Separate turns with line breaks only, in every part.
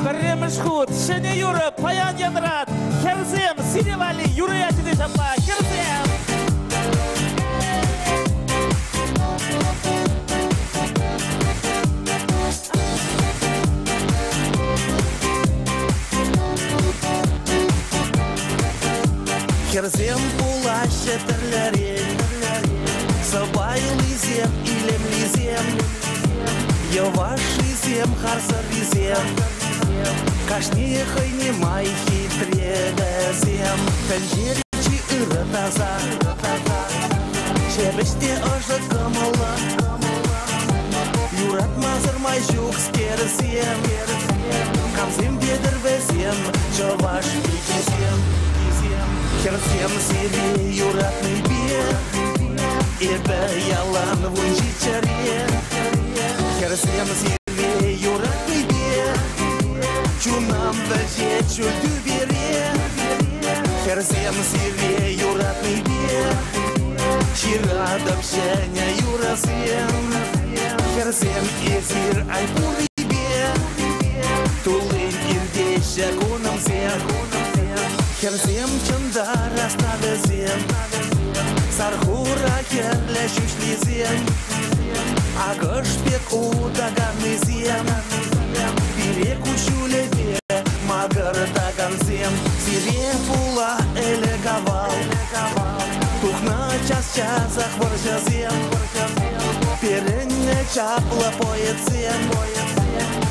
Беремеш худ, Шене Юра, Паян Ядрат, Херзем, Синевали, Юрия Тидишапа, Херзем.
Херзем булаще терлерень, Сабайлизем илем лизем, Евашизем харсаризем, Кашни хайни май хитрегазем, Пенжеричи ыры таза, Шебеште ожы камала, Юрат мазыр май жук скерзем, Камзем бедер везем, Чаваш икезем. Херзем себе юратный бе, Эбе ялан вунжичаре. Херзем себе юратный бе, Чунам бәже чөлді бере. Херзем себе юратный бе, Чирадам шәня юрасем. Херзем эзир айпури бе, Тулын ирдеші кунамзем. Херзем чандар оставезем, Сархура керле шушлизем, Агаш пек удаганный зем, Бире кучулеве, Магар таганзем, Сире пула элегавал, Тухна час-часах варжазем, Перенне чапла поэцем,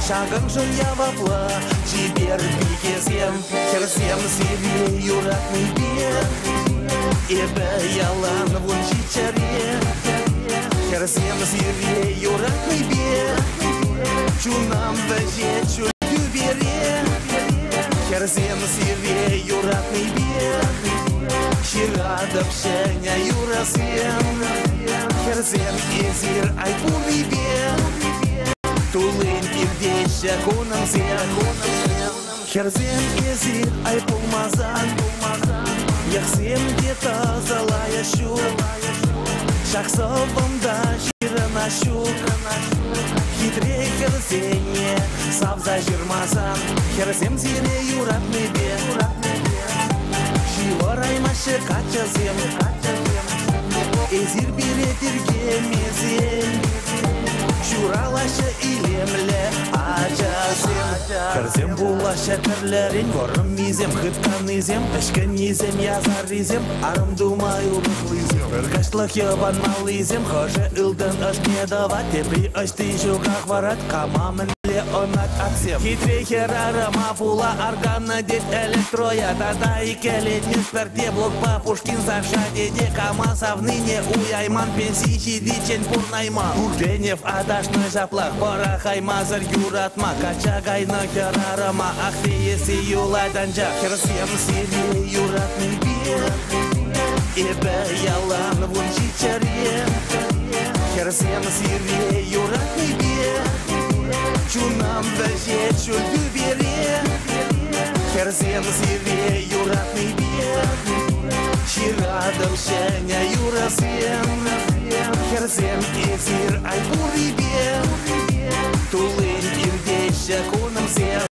Шагом жон я вапла, Чибер пикезем. Херзем себе юратный бе, Эбе ялан вунжичаре. Херзем себе юратный бе, Чунам бәже чөлді бере. Херзем себе юратный бе, Чирадам шәня юрасем. Херзем эзир айпури бе, Тулын ирдеші кунамзем. Херзем эзир айпулмазан, Яхсем где-то залая щук, Шахсовымда жирына щук. Хитре херзене, Савза жирмазан, Херзем зире юратный бе, Шивараймашы качазем, Эзир биретирге мезен, Шуралашы илемле ачасем. Херзем булашы терлерень, Ворым мизем, хытканызем, Эшкенизем, язаризем, Арым думай урыхлызем. Үркашлық ебан малызем, Хожы ылдын ашмедова, Тепри ашты жугах варат, Камамын онат аксем. Хитре херарыма пула аргана дет электроя, Тада икелет нюсперте блокпа Пушкин завшадеде, Камасав ныне уяйман пенсии дичен пурнайма. Урденев адашны жаплах, Порахай мазыр юратма, Качагайны херарыма, Ахтеесі юлайдан жак. Херзем себе юратный бе, Эбе ялан вунжичаре. Херзем себе юратный бе, Чунам бәже чөлді бере. Херзем себе юратный бе, Чирадам шәня юрасем. Херзем эзир айпури бе, Тулын ирдеші кунамзем.